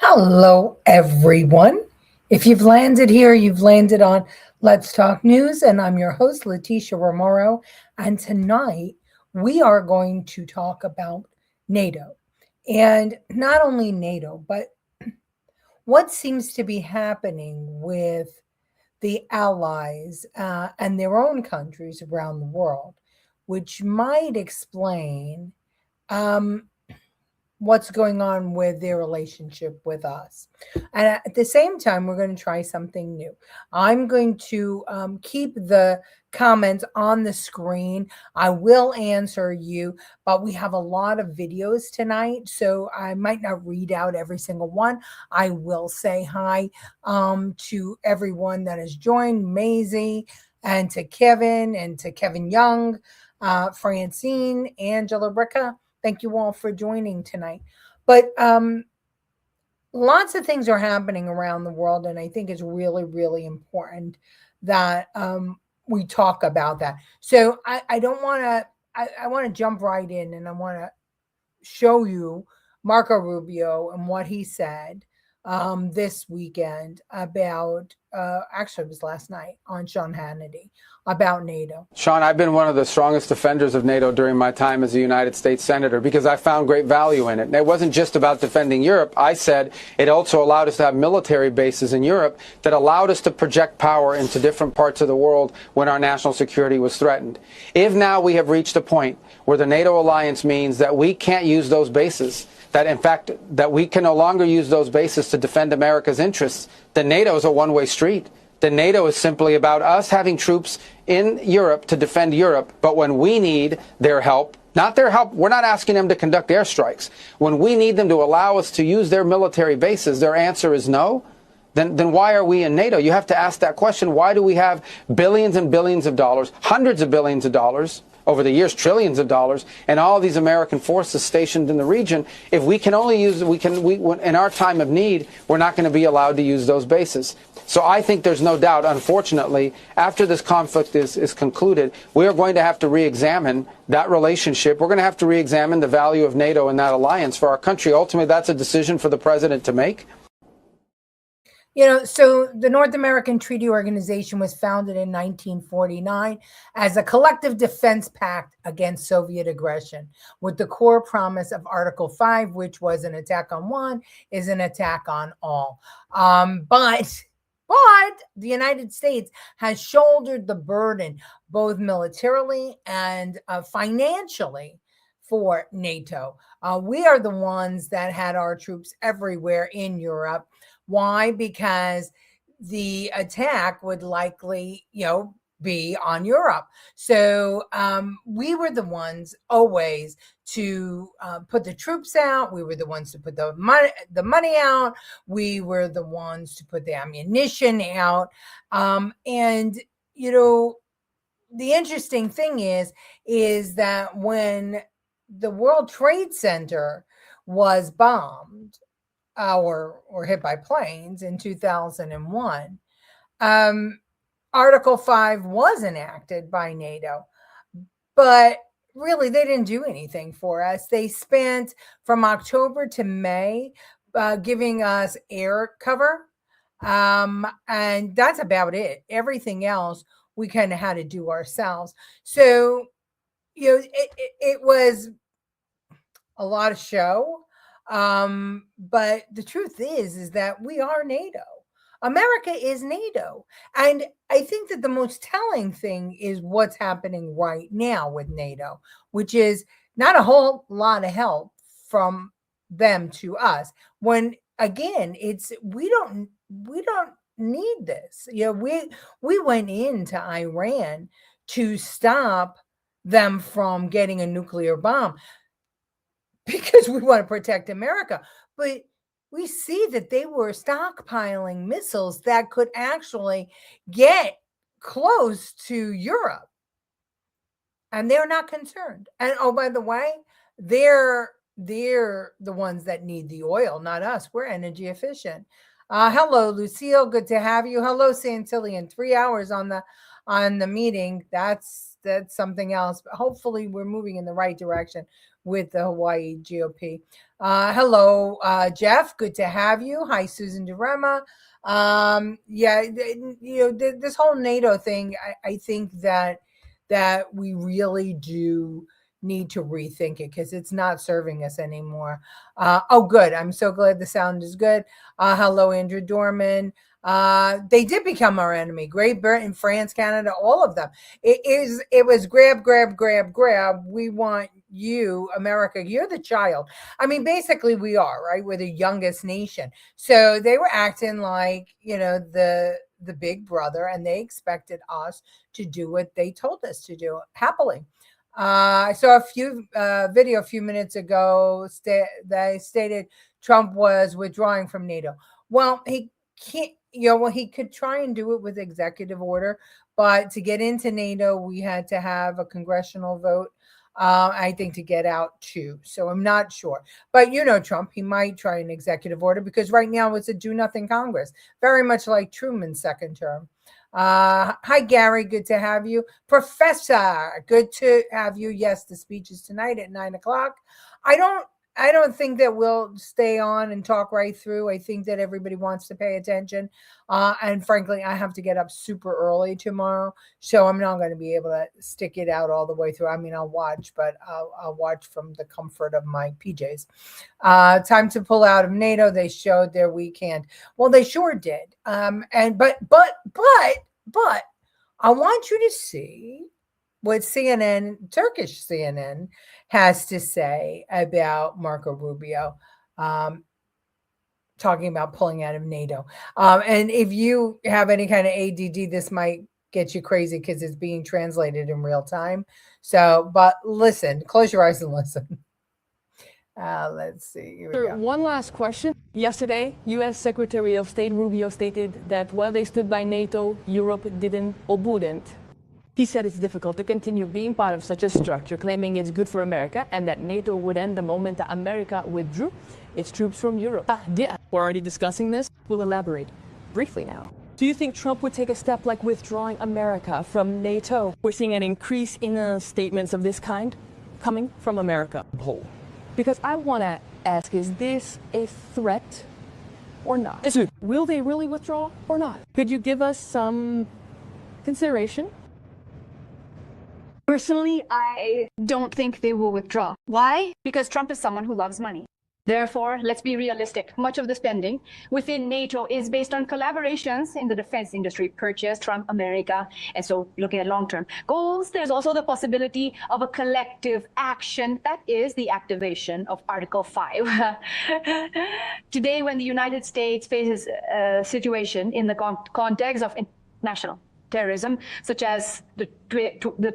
Hello, everyone. If you've landed here, you've landed on Let's Talk News, and I'm your host, Leticia Romero. And tonight we are going to talk about NATO. And not only NATO, but what seems to be happening with the allies and their own countries around the world, which might explain um, what's going on with their relationship with us. And at the same time, we're going to try something new. I'm going to keep the comments on the screen. I will answer you, but we have a lot of videos tonight, so I might not read out every single one. I will say hi to everyone that has joined, Maisie, and to Kevin Young, Francine, Angela Ricca. Thank you all for joining tonight. But lots of things are happening around the world, and I think it's really, really important that we talk about that. So I don't want to. I want to jump right in, and I want to show you Marco Rubio and what he said this weekend about. Actually, it was last night on Sean Hannity about NATO. Sean, I've been one of the strongest defenders of NATO during my time as a United States Senator because I found great value in it. And it wasn't just about defending Europe. I said it also allowed us to have military bases in Europe that allowed us to project power into different parts of the world when our national security was threatened. If now we have reached a point where the NATO alliance means that we can't use those bases, that in fact that we can no longer use those bases to defend America's interests, then NATO is a one-way street. Then NATO is simply about us having troops in Europe to defend Europe, but when we need their help, not their help, we're not asking them to conduct airstrikes. When we need them to allow us to use their military bases, their answer is no. Then why are we in NATO? You have to ask that question. Why do we have billions and billions of dollars, hundreds of billions of dollars, over the years, trillions of dollars, and all these American forces stationed in the region? If we can only use, in our time of need, we're not going to be allowed to use those bases. So I think there's no doubt, unfortunately, after this conflict is concluded, we are going to have to re-examine that relationship. We're going to have to re-examine the value of NATO and that alliance for our country. Ultimately, that's a decision for the president to make. You know, so the North American Treaty Organization was founded in 1949 as a collective defense pact against Soviet aggression, with the core promise of Article 5, which was an attack on one is an attack on all. But the United States has shouldered the burden, both militarily and financially, for NATO. We are the ones that had our troops everywhere in Europe. Why? Because the attack would likely, be on Europe. So we were the ones always to put the troops out. We were the ones to put the money out. We were the ones to put the ammunition out. And, the interesting thing is that when the World Trade Center was bombed, or hit by planes in 2001, Article 5 was enacted by NATO, but really they didn't do anything for us. They spent from October to May giving us air cover, and that's about it. Everything else we kind of had to do ourselves. So, it was a lot of show. But the truth is that we are NATO. America is NATO. And I think that the most telling thing is what's happening right now with NATO, which is not a whole lot of help from them to us. When again, we don't need this. We went into Iran to stop them from getting a nuclear bomb, because we want to protect America. But we see that they were stockpiling missiles that could actually get close to Europe. And they're not concerned. And oh, by the way, they're the ones that need the oil, not us. We're energy efficient. Hello, Lucille. Good to have you. Hello, Santillion. 3 hours on the meeting. That's something else. But hopefully we're moving in the right direction with the Hawaii GOP. Hello, Jeff. Good to have you. Hi, Susan Durema. This whole NATO thing, I think that we really do need to rethink it because it's not serving us anymore. Oh, good. I'm so glad the sound is good. Hello, Andrew Dorman. They did become our enemy. Great Britain, France, Canada, all of them. It was grab, grab, grab, grab. We want you, America. You're the child. I mean, basically we are, right? We're the youngest nation. So they were acting like, the big brother, and they expected us to do what they told us to do happily. I saw a video a few minutes ago that stated Trump was withdrawing from NATO. Well, he can't, he could try and do it with executive order, but to get into NATO, we had to have a congressional vote, I think, to get out too. So I'm not sure. But Trump, he might try an executive order because right now it's a do-nothing Congress, very much like Truman's second term. Hi, Gary. Good to have you. Professor, good to have you. Yes, the speech is tonight at 9:00. I don't think that we'll stay on and talk right through. I think that everybody wants to pay attention. And frankly, I have to get up super early tomorrow. So I'm not going to be able to stick it out all the way through. I mean, I'll watch, but I'll watch from the comfort of my PJs. Time to pull out of NATO. They showed their weak hand. Well, they sure did. But I want you to see what Turkish CNN has to say about Marco Rubio, talking about pulling out of NATO. And if you have any kind of ADD, this might get you crazy because it's being translated in real time. So, but listen, close your eyes and listen. Let's see. Here we go. One last question. Yesterday, U.S. Secretary of State Rubio stated that while they stood by NATO, Europe didn't or wouldn't. He said it's difficult to continue being part of such a structure, claiming it's good for America, and that NATO would end the moment that America withdrew its troops from Europe. Yeah, we're already discussing this. We'll elaborate briefly now. Do you think Trump would take a step like withdrawing America from NATO? We're seeing an increase in statements of this kind coming from America. Because I want to ask, is this a threat or not? Will they really withdraw or not? Could you give us some consideration? Personally, I don't think they will withdraw. Why? Because Trump is someone who loves money. Therefore, let's be realistic. Much of the spending within NATO is based on collaborations in the defense industry purchased from America. And so looking at long-term goals, there's also the possibility of a collective action. That is the activation of Article 5. Today, when the United States faces a situation in the context of international terrorism, such as the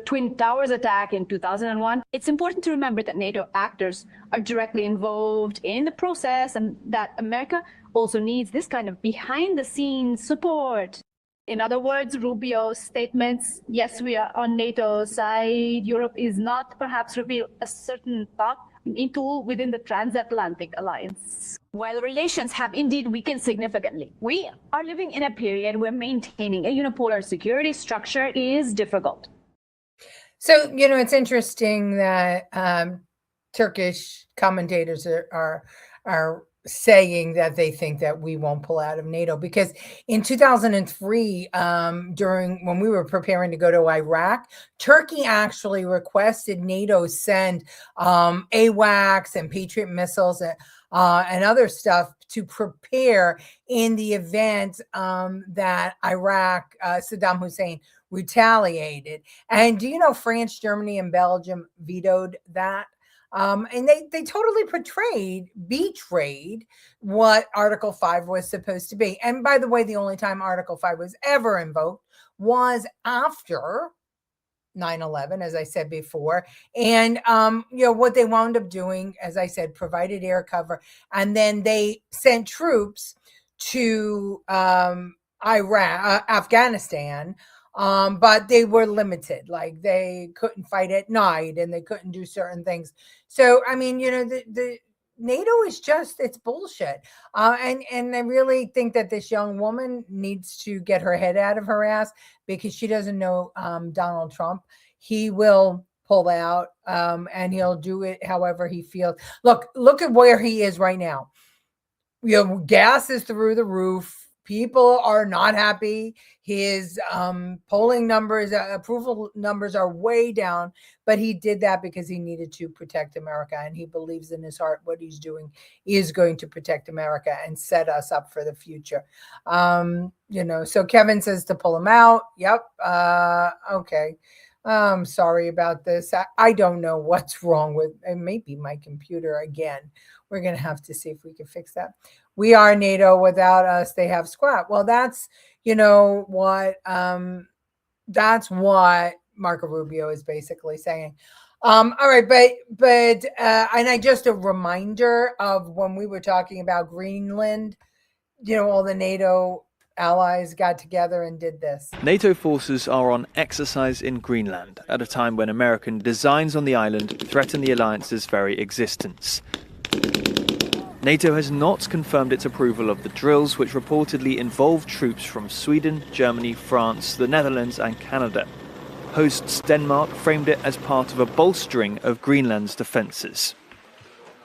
Twin Towers attack in 2001, it's important to remember that NATO actors are directly involved in the process and that America also needs this kind of behind-the-scenes support. In other words, Rubio's statements, yes, we are on NATO's side, Europe is not, perhaps reveal a certain thought into within the transatlantic alliance. While relations have indeed weakened significantly, we are living in a period where maintaining a unipolar security structure is difficult. So, it's interesting that Turkish commentators are saying that they think that we won't pull out of NATO, because in 2003, when we were preparing to go to Iraq, Turkey actually requested NATO send AWACS and Patriot missiles and other stuff to prepare in the event that Iraq, Saddam Hussein retaliated. And do you know France, Germany, and Belgium vetoed that? And they totally betrayed what Article 5 was supposed to be. And by the way, the only time Article 5 was ever invoked was after 9/11, as I said before. And, what they wound up doing, as I said, provided air cover. And then they sent troops to Afghanistan. But they were limited, like they couldn't fight at night and they couldn't do certain things. So, I mean, the NATO is it's bullshit. And I really think that this young woman needs to get her head out of her ass because she doesn't know Donald Trump. He will pull out, and he'll do it however he feels. Look at where he is right now. Gas is through the roof. People are not happy. His polling numbers, approval numbers are way down, but he did that because he needed to protect America, and he believes in his heart what he's doing is going to protect America and set us up for the future. So Kevin says to pull him out. Yep. Okay. I'm sorry about this. I don't know what's wrong with it. Maybe my computer again. We're going to have to see if we can fix that. We are NATO. Without us, they have squat. Well, that's what Marco Rubio is basically saying. All right, but and just a reminder of when we were talking about Greenland, all the NATO allies got together and did this. NATO forces are on exercise in Greenland at a time when American designs on the island threaten the alliance's very existence. NATO has not confirmed its approval of the drills, which reportedly involve troops from Sweden, Germany, France, the Netherlands and Canada. Hosts Denmark framed it as part of a bolstering of Greenland's defences.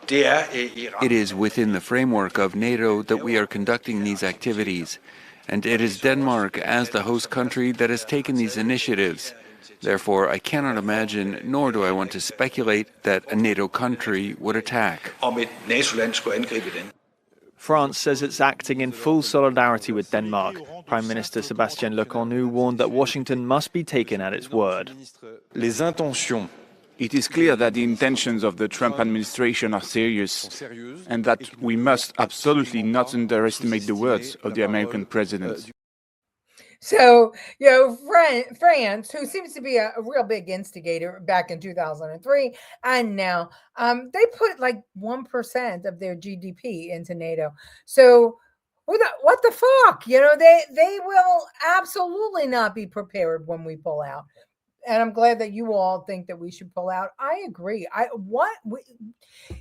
It is within the framework of NATO that we are conducting these activities, and it is Denmark as the host country that has taken these initiatives. Therefore, I cannot imagine, nor do I want to speculate, that a NATO country would attack. France says it's acting in full solidarity with Denmark. Prime Minister Sébastien Lecornu warned that Washington must be taken at its word. It is clear that the intentions of the Trump administration are serious, and that we must absolutely not underestimate the words of the American president. So, France, who seems to be a real big instigator back in 2003, and now they put like 1% of their GDP into NATO. So what the fuck? They will absolutely not be prepared when we pull out. And I'm glad that you all think that we should pull out. I agree.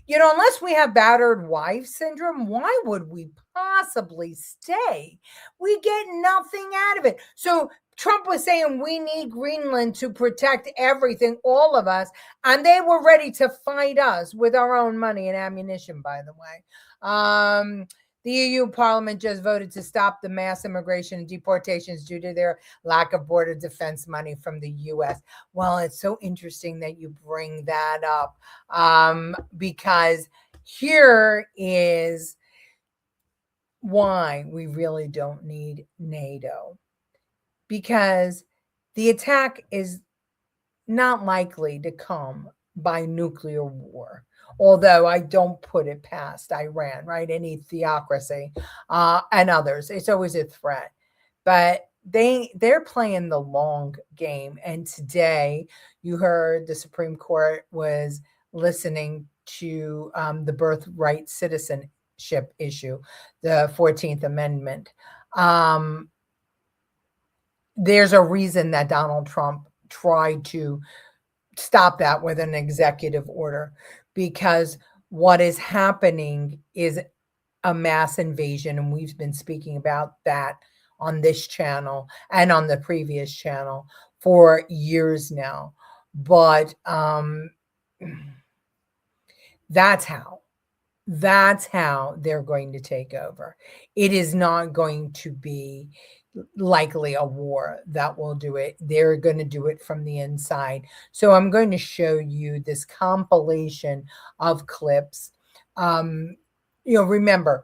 Unless we have battered wife syndrome, why would we possibly stay? We get nothing out of it. So Trump was saying we need Greenland to protect everything, all of us, and they were ready to fight us with our own money and ammunition, by the way. The EU Parliament just voted to stop the mass immigration and deportations due to their lack of border defense money from the U.S. Well, it's so interesting that you bring that up, because here is why we really don't need NATO. Because the attack is not likely to come by nuclear war. Although I don't put it past Iran, right? Any theocracy and others. It's always a threat. But they're playing the long game. And today you heard the Supreme Court was listening to the birthright citizenship issue, the 14th Amendment. There's a reason that Donald Trump tried to stop that with an executive order, because what is happening is a mass invasion. And we've been speaking about that on this channel and on the previous channel for years now. But that's how they're going to take over. It is not going to be likely a war that will do it. They're going to do it from the inside. So I'm going to show you this compilation of clips. Remember,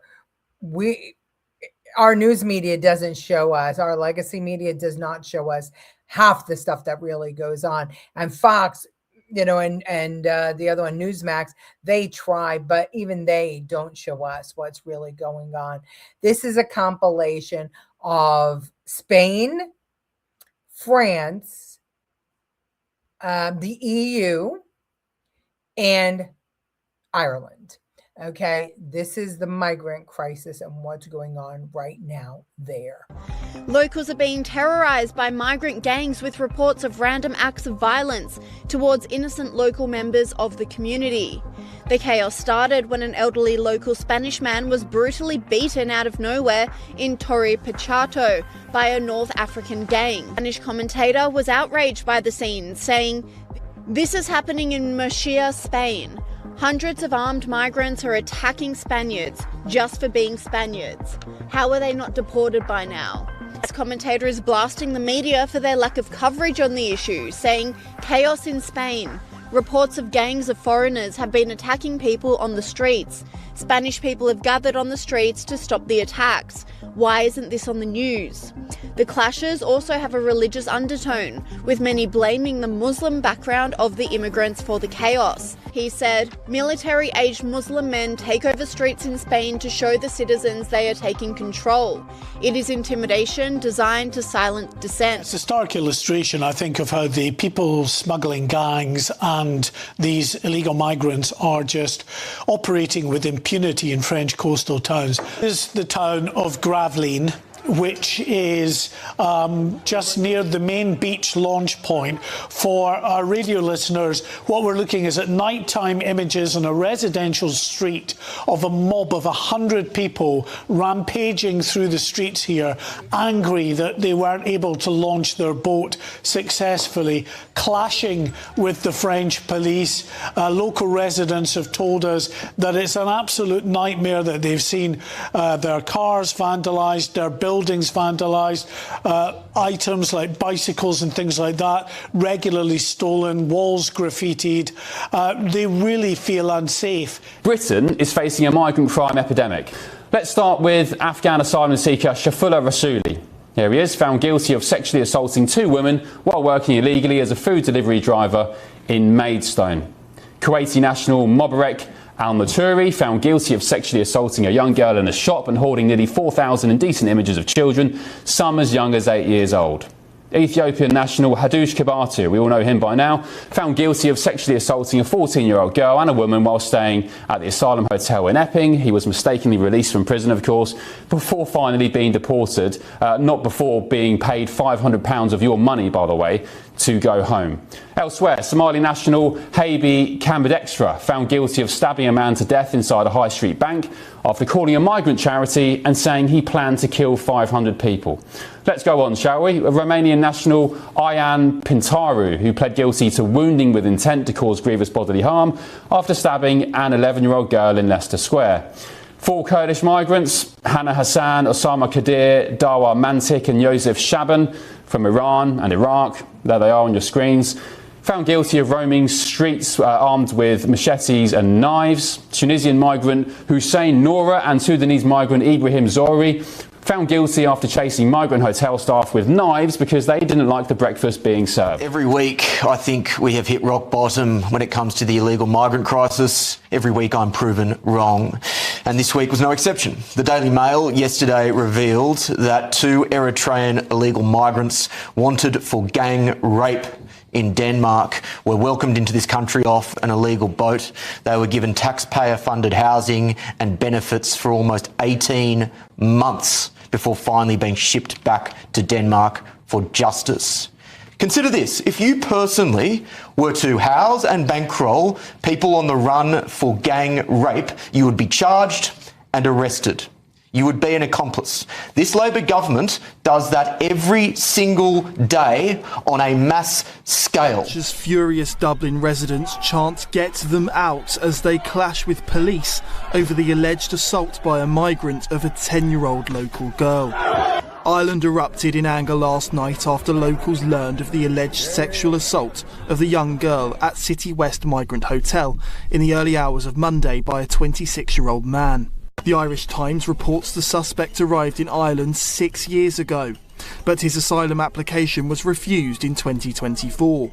our news media doesn't show us, our legacy media does not show us half the stuff that really goes on. And Fox, and the other one, Newsmax, they try, but even they don't show us what's really going on. This is a compilation of Spain, France, the EU, and Ireland. Okay, this is the migrant crisis and what's going on right now there. Locals are being terrorised by migrant gangs, with reports of random acts of violence towards innocent local members of the community. The chaos started when an elderly local Spanish man was brutally beaten out of nowhere in Torre Pachato by a North African gang. A Spanish commentator was outraged by the scene, saying, This is happening in Murcia, Spain. Hundreds of armed migrants are attacking Spaniards just for being Spaniards. How are they not deported by now? This commentator is blasting the media for their lack of coverage on the issue, saying chaos in Spain. Reports of gangs of foreigners have been attacking people on the streets. Spanish people have gathered on the streets to stop the attacks. Why isn't this on the news? The clashes also have a religious undertone, with many blaming the Muslim background of the immigrants for the chaos. He said, military-aged Muslim men take over streets in Spain to show the citizens they are taking control. It is intimidation designed to silence dissent. It's a stark illustration, I think, of how the people smuggling gangs and these illegal migrants are just operating with impunity in French coastal towns. This is the town of Gravelines, which is just near the main beach launch point. For our radio listeners, what we're looking is at nighttime images on a residential street of a mob of 100 people rampaging through the streets here, angry that they weren't able to launch their boat successfully, clashing with the French police. Local residents have told us that it's an absolute nightmare, that they've seen their cars vandalised, their buildings vandalised, items like bicycles and things like that regularly stolen, walls graffitied. They really feel unsafe. Britain is facing a migrant crime epidemic. Let's start with Afghan asylum seeker Shafullah Rasuli. Here he is, found guilty of sexually assaulting 2 women while working illegally as a food delivery driver in Maidstone. Kuwaiti national Mobarek Al-Maturi, found guilty of sexually assaulting a young girl in a shop and hoarding nearly 4,000 indecent images of children, some as young as 8 years old. Ethiopian national Hadush Kibatu, we all know him by now, found guilty of sexually assaulting a 14-year-old girl and a woman while staying at the asylum hotel in Epping. He was mistakenly released from prison, of course, before finally being deported, not before being paid £500 of your money, by the way, to go home. Elsewhere, Somali national Habi Kambadextra, found guilty of stabbing a man to death inside a high street bank after calling a migrant charity and saying he planned to kill 500 people. Let's go on, shall we? Romanian national Ian Pintaru, who pled guilty to wounding with intent to cause grievous bodily harm after stabbing an 11-year-old girl in Leicester Square. 4 Kurdish migrants, Hannah Hassan, Osama Kadir, Dawa Mantik and Yosef Shaban from Iran and Iraq, there they are on your screens, found guilty of roaming streets armed with machetes and knives. Tunisian migrant Hussein Noura and Sudanese migrant Ibrahim Zori, found guilty after chasing migrant hotel staff with knives because they didn't like the breakfast being served. Every week, I think we have hit rock bottom when it comes to the illegal migrant crisis. Every week I'm proven wrong. And this week was no exception. The Daily Mail yesterday revealed that 2 Eritrean illegal migrants wanted for gang rape in Denmark were welcomed into this country off an illegal boat. They were given taxpayer-funded housing and benefits for almost 18 months before finally being shipped back to Denmark for justice. Consider this: if you personally were to house and bankroll people on the run for gang rape, you would be charged and arrested. You would be an accomplice. This Labor government does that every single day on a mass scale. As furious Dublin residents chant "Get them out" as they clash with police over the alleged assault by a migrant of a 10-year-old local girl. Ireland erupted in anger last night after locals learned of the alleged sexual assault of the young girl at City West Migrant Hotel in the early hours of Monday by a 26-year-old man. The Irish Times reports the suspect arrived in Ireland 6 years ago, but his asylum application was refused in 2024.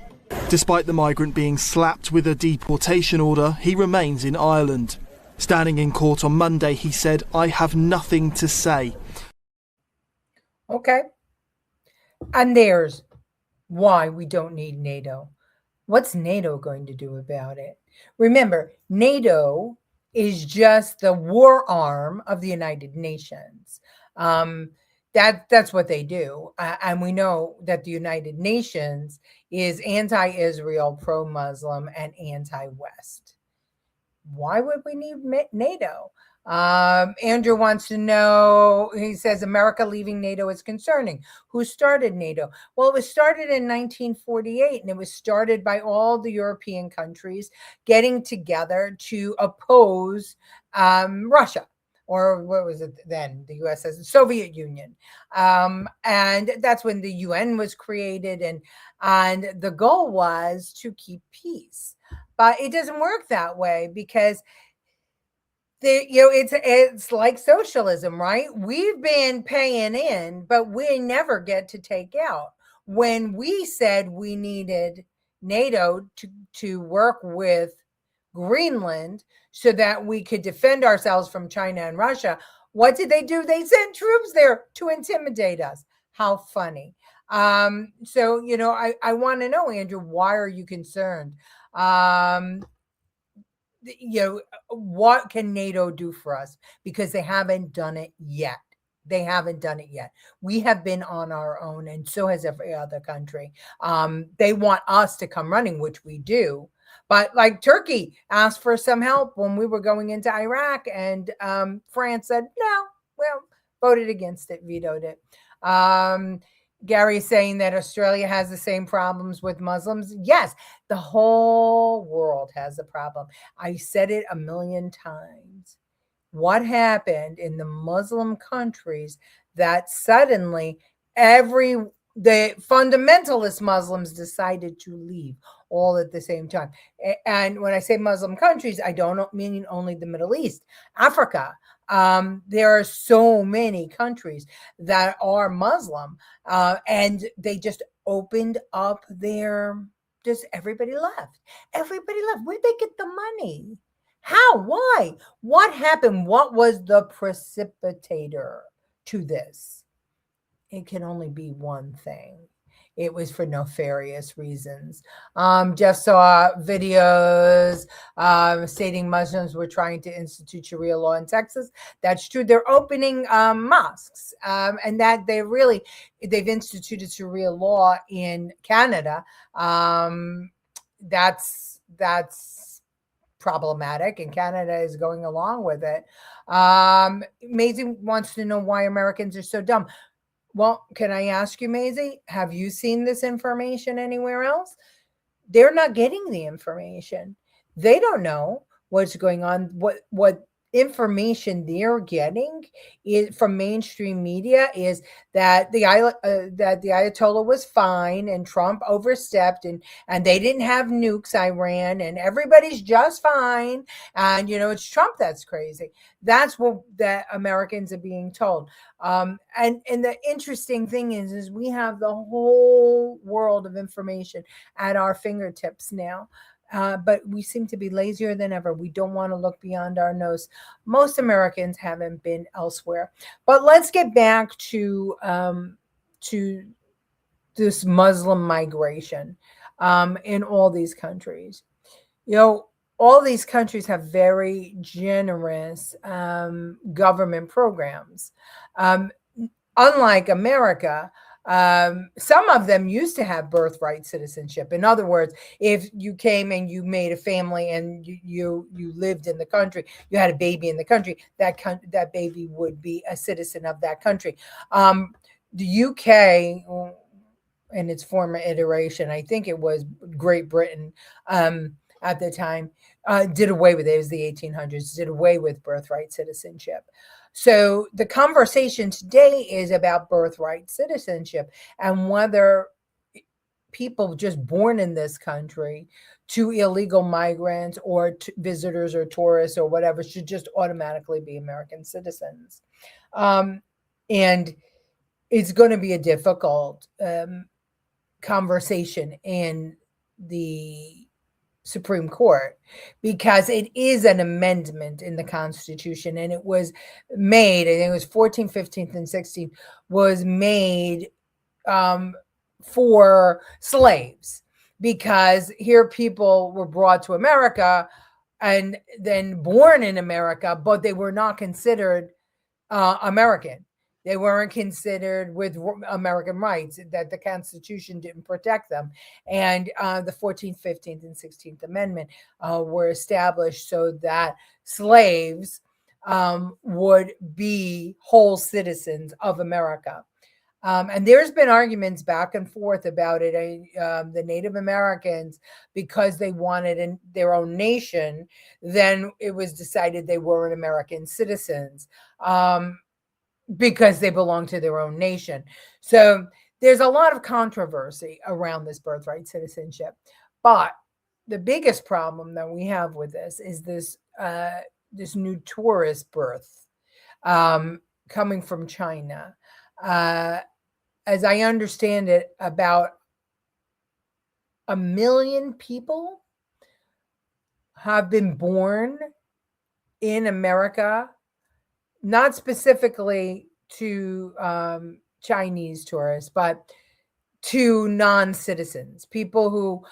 Despite the migrant being slapped with a deportation order, he remains in Ireland. Standing in court on Monday, he said, "I have nothing to say." Okay. And there's why we don't need NATO. What's NATO going to do about it? Remember, NATO is just the war arm of the United Nations. That's what they do. And we know that the United Nations is anti-Israel, pro-Muslim, and anti-West. Why would we need NATO? Andrew wants to know, he says, America leaving NATO is concerning. Who started NATO? Well, it was started in 1948, and it was started by all the European countries getting together to oppose Russia. Or what was it then? The USSR, Soviet Union. And that's when the UN was created, and the goal was to keep peace. But it doesn't work that way because it's like socialism, right? We've been paying in, but we never get to take out. When we said we needed NATO to work with Greenland so that we could defend ourselves from China and Russia, what did they do? They sent troops there to intimidate us. How funny. So, I want to know, Andrew, why are you concerned? What can NATO do for us? Because they haven't done it yet. They haven't done it yet. We have been on our own, and so has every other country. They want us to come running, which we do. But like Turkey asked for some help when we were going into Iraq, and France said, no, well, voted against it, vetoed it. Gary's saying that Australia has the same problems with Muslims. Yes, the whole world has a problem. I said it a million times. What happened in the Muslim countries that suddenly the fundamentalist Muslims decided to leave all at the same time. And when I say Muslim countries, I don't mean only the Middle East, Africa. There are so many countries that are Muslim, and they just opened up everybody left. Everybody left. Where'd they get the money? How? Why? What happened? What was the precipitator to this? It can only be one thing. It was for nefarious reasons. Just saw videos stating Muslims were trying to institute Sharia law in Texas. That's true. They're opening mosques, and that they've instituted Sharia law in Canada. That's problematic, and Canada is going along with it. Maisie wants to know why Americans are so dumb. Well, can I ask you, Maisie, have you seen this information anywhere else? They're not getting the information. They don't know what's going on. What information they're getting from mainstream media is that the Ayatollah was fine and Trump overstepped and they didn't have nukes, Iran, and everybody's just fine. And it's Trump that's crazy. That's what the Americans are being told. And the interesting thing is we have the whole world of information at our fingertips now. But we seem to be lazier than ever. We don't want to look beyond our nose. Most Americans haven't been elsewhere. But let's get back to this Muslim migration in all these countries. All these countries have very generous government programs. Unlike America, some of them used to have birthright citizenship. In other words, if you came and you made a family and you lived in the country, you had a baby in the country, that baby would be a citizen of that country. The UK, in its former iteration, I think it was Great Britain at the time, did away with it. It was the 1800s, did away with birthright citizenship. So the conversation today is about birthright citizenship and whether people just born in this country to illegal migrants or visitors or tourists or whatever should just automatically be American citizens. And it's going to be a difficult conversation in the Supreme Court because it is an amendment in the Constitution, and it was made, I think it was 14th, 15th, and 16th, was made for slaves, because here people were brought to America and then born in America, but they were not considered American. They weren't considered with American rights, that the Constitution didn't protect them. And the 14th, 15th, and 16th Amendment were established so that slaves would be whole citizens of America. And there's been arguments back and forth about it. The Native Americans, because they wanted their own nation, then it was decided they weren't American citizens because they belong to their own nation. So there's a lot of controversy around this birthright citizenship. But the biggest problem that we have with this is this new tourist birth coming from China. As I understand it, about 1 million people have been born in America, not specifically to Chinese tourists, but to non-citizens, people who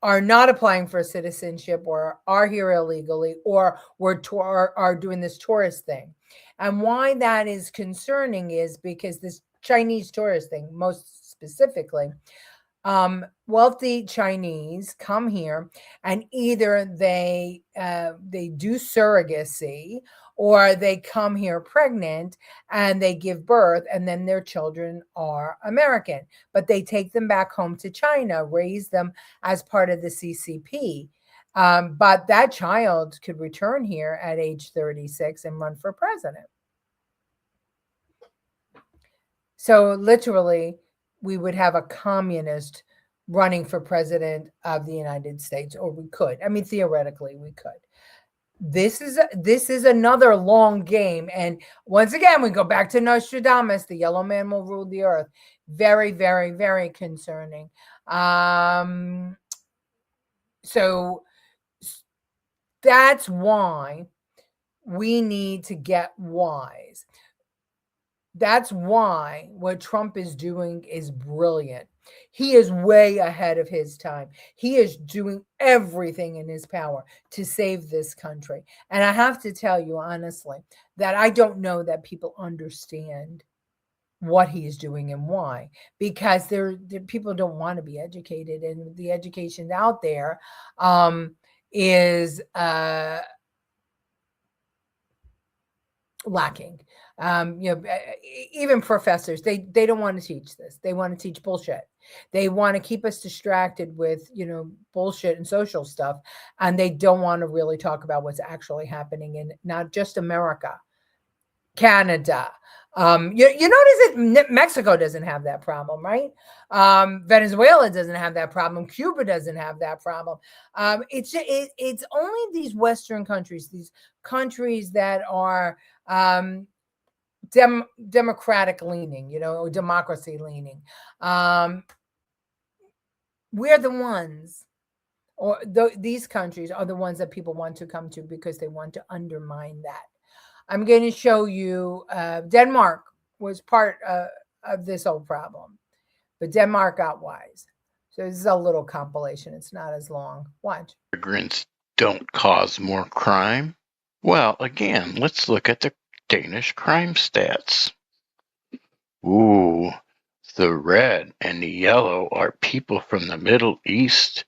are not applying for citizenship or are here illegally or are doing this tourist thing. And why that is concerning is because this Chinese tourist thing, most specifically, wealthy Chinese come here and either they do surrogacy or they come here pregnant and they give birth and then their children are American, but they take them back home to China, raise them as part of the CCP. But that child could return here at age 36 and run for president. So literally, we would have a communist running for president of the United States, or we could. I mean, theoretically, we could. This is another long game. And once again, we go back to Nostradamus, the yellow man will rule the earth. Very, very, very concerning. So that's why we need to get wise. That's why what Trump is doing is brilliant. He is way ahead of his time. He is doing everything in his power to save this country. And I have to tell you honestly that I don't know that people understand what he's doing and why, because people don't want to be educated, and the education out there is lacking. Even professors, they don't want to teach this. They want to teach bullshit. They want to keep us distracted with, bullshit and social stuff. And they don't want to really talk about what's actually happening in not just America, Canada. You notice that Mexico doesn't have that problem, right? Venezuela doesn't have that problem. Cuba doesn't have that problem. It's only these Western countries, these countries that are democratic leaning, or democracy leaning. We're the ones, or these countries are the ones that people want to come to because they want to undermine that. I'm going to show you Denmark was part of this whole problem, but Denmark got wise. So this is a little compilation. It's not as long. Watch. Migrants don't cause more crime. Well, again, let's look at the Danish crime stats. Ooh, the red and the yellow are people from the Middle East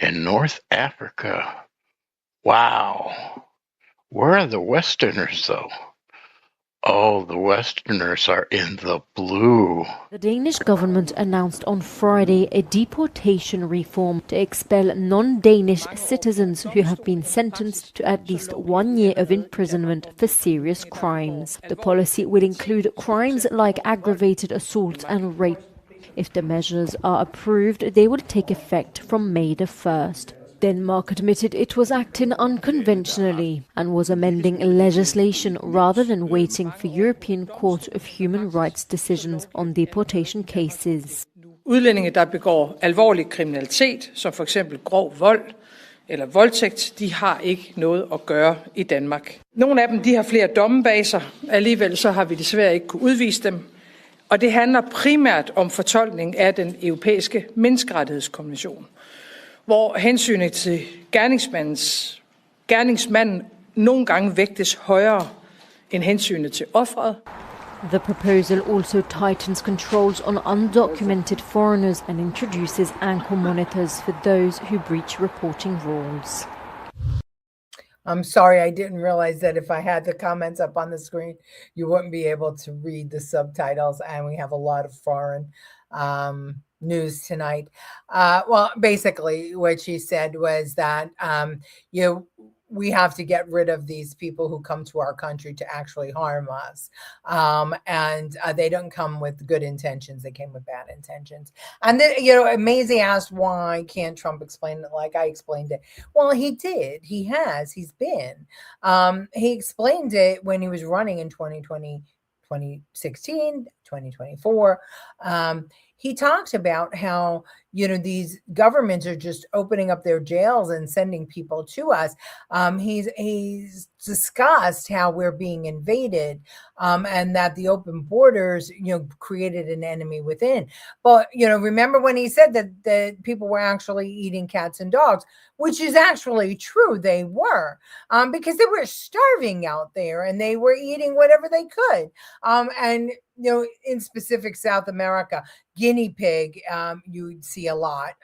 and North Africa. Wow. Where are the Westerners, though? Oh, the Westerners are in the blue. The Danish government announced on Friday a deportation reform to expel non-Danish citizens who have been sentenced to at least 1 year of imprisonment for serious crimes. The policy will include crimes like aggravated assault and rape. If the measures are approved, they will take effect from May the 1st. Denmark admitted it was acting unconventionally and was amending legislation rather than waiting for European Court of Human Rights decisions on deportation cases. Udlændinge, der begår alvorlig kriminalitet, som for eksempel grov vold eller voldtægt, de har ikke noget at gøre i Danmark. Nogle af dem, de har flere domme bag sig, alligevel så har vi desværre ikke kunne udvise dem. Og det handler primært om fortolkning af den europæiske menneskerettighedskonvention, hvor hensynet til gerningsmanden nogle gange vægtes højere end hensynet til offeret. The proposal also tightens controls on undocumented foreigners and introduces ankle monitors for those who breach reporting rules. I'm sorry, I didn't realize that if I had the comments up on the screen, you wouldn't be able to read the subtitles. And we have a lot of foreign news tonight. Well, basically, what she said was that we have to get rid of these people who come to our country to actually harm us. And they don't come with good intentions. They came with bad intentions. And then, Maisie asked, why can't Trump explain it like I explained it? Well, he did. He has. He's been. He explained it when he was running in 2020, 2016, 2024. He talked about how, these governments are just opening up their jails and sending people to us. He's discussed how we're being invaded, and that the open borders, created an enemy within. But, remember when he said that people were actually eating cats and dogs, which is actually true. They were, because they were starving out there and they were eating whatever they could. And, in specific South America, guinea pig, you'd see a lot,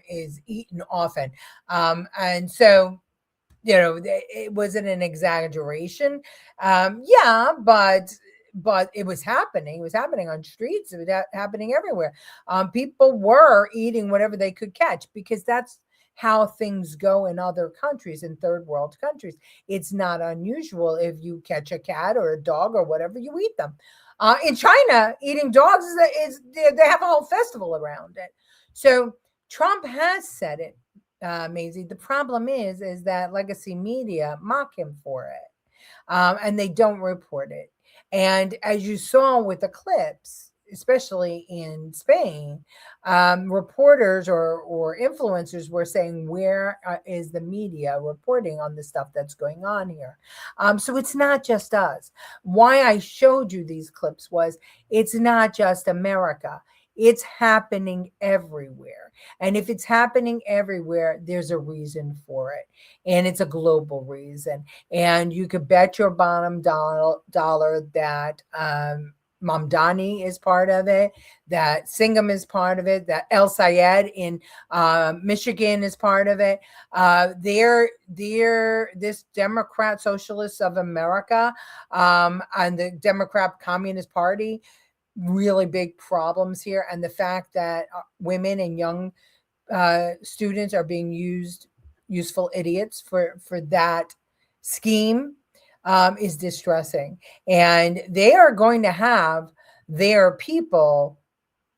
is eaten often. And so, it wasn't an exaggeration. Yeah, but it was happening. It was happening on streets. It was happening everywhere. People were eating whatever they could catch, because that's how things go in other countries, in third world countries. It's not unusual if you catch a cat or a dog or whatever, you eat them. In China, eating dogs is they have a whole festival around it. So Trump has said it, Maisie. The problem is that legacy media mock him for it, and they don't report it. And as you saw with the clips, especially in Spain, reporters or influencers were saying, where is the media reporting on the stuff that's going on here? So it's not just us. Why I showed you these clips was, it's not just America. It's happening everywhere. And if it's happening everywhere, there's a reason for it. And it's a global reason. And you could bet your bottom dollar that Mamdani is part of it, that Singham is part of it, that El Sayed in Michigan is part of it. This Democrat Socialists of America, and the Democrat Communist Party, really big problems here. And the fact that women and young students are being useful idiots for that scheme is distressing. And they are going to have their people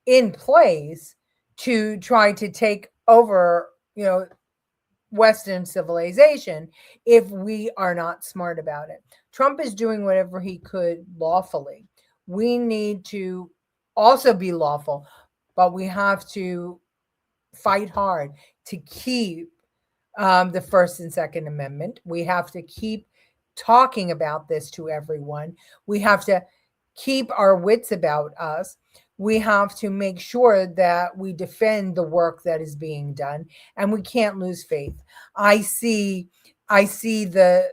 in place to try to take over, Western civilization, if we are not smart about it. Trump is doing whatever he could lawfully. We need to also be lawful, but we have to fight hard to keep the First and Second Amendment. We have to keep talking about this to everyone. We have to keep our wits about us. We have to make sure that we defend the work that is being done, and we can't lose faith. I see the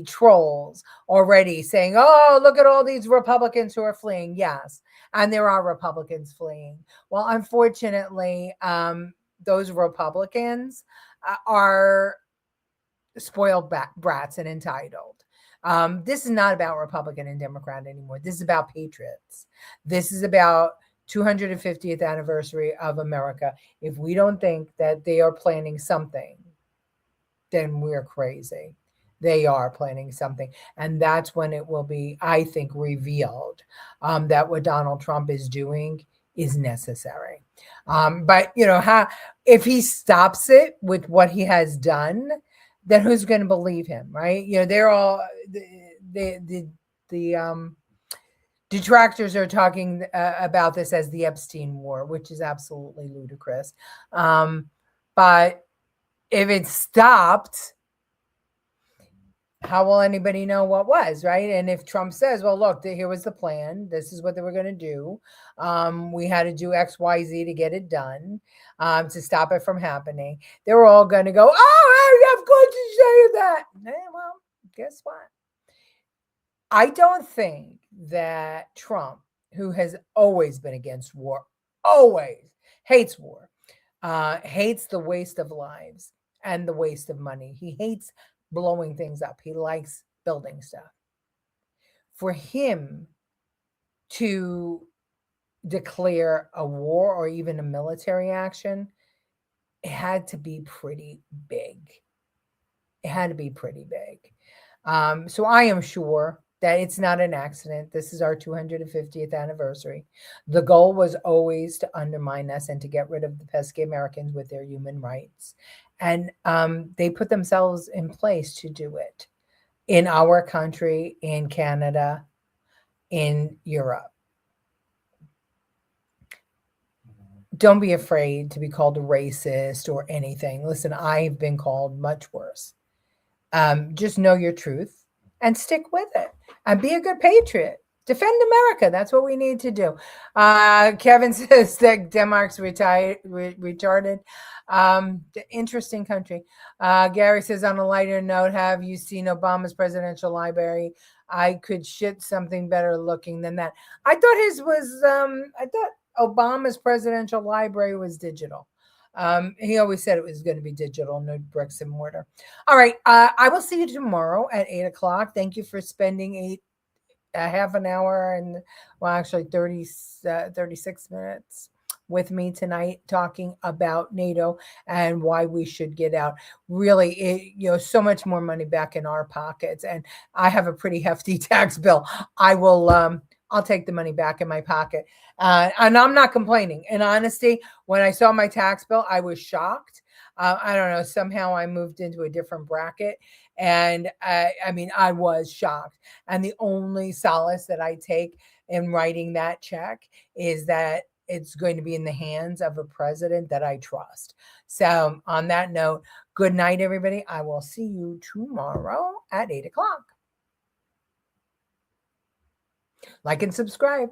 trolls already saying, oh, look at all these Republicans who are fleeing. Yes, and there are Republicans fleeing. Well, unfortunately, those Republicans are spoiled brats and entitled. This is not about Republican and Democrat anymore. This is about patriots. This is about 250th anniversary of America. If we don't think that they are planning something, then we're crazy. They are planning something. And that's when it will be, I think, revealed that what Donald Trump is doing is necessary. But, if he stops it with what he has done, then who's going to believe him, right? They're all the detractors are talking about this as the Epstein War, which is absolutely ludicrous. But if it stopped, how will anybody know what was, right? And if Trump says, well, look, here was the plan. This is what they were going to do. We had to do X, Y, Z to get it done, to stop it from happening. They're all going to go, oh, I'm going to say that. Well, guess what? I don't think that Trump, who has always been against war, always hates war, hates the waste of lives and the waste of money. He hates blowing things up. He likes building stuff. For him to declare a war or even a military action, it had to be pretty big. It had to be pretty big. So I am sure that it's not an accident. This is our 250th anniversary. The goal was always to undermine us and to get rid of the pesky Americans with their human rights. And they put themselves in place to do it in our country, in Canada, in Europe. Don't be afraid to be called a racist or anything. Listen, I've been called much worse. Just know your truth and stick with it and be a good patriot. Defend America. That's what we need to do. Kevin says that Denmark's retarded. Interesting country. Gary says, on a lighter note, have you seen Obama's presidential library? I could shit something better looking than that. I thought his was, I thought Obama's presidential library was digital. He always said it was going to be digital, no bricks and mortar. All right. I will see you tomorrow at 8 o'clock. Thank you for spending a half an hour and, well, actually 36 minutes with me tonight talking about NATO and why we should get out. Really, so much more money back in our pockets. And I have a pretty hefty tax bill. I'll take the money back in my pocket. And I'm not complaining. In honesty, when I saw my tax bill, I was shocked. I don't know, somehow I moved into a different bracket. And I was shocked. And the only solace that I take in writing that check is that it's going to be in the hands of a president that I trust. So on that note, good night, everybody. I will see you tomorrow at 8 o'clock. Like and subscribe.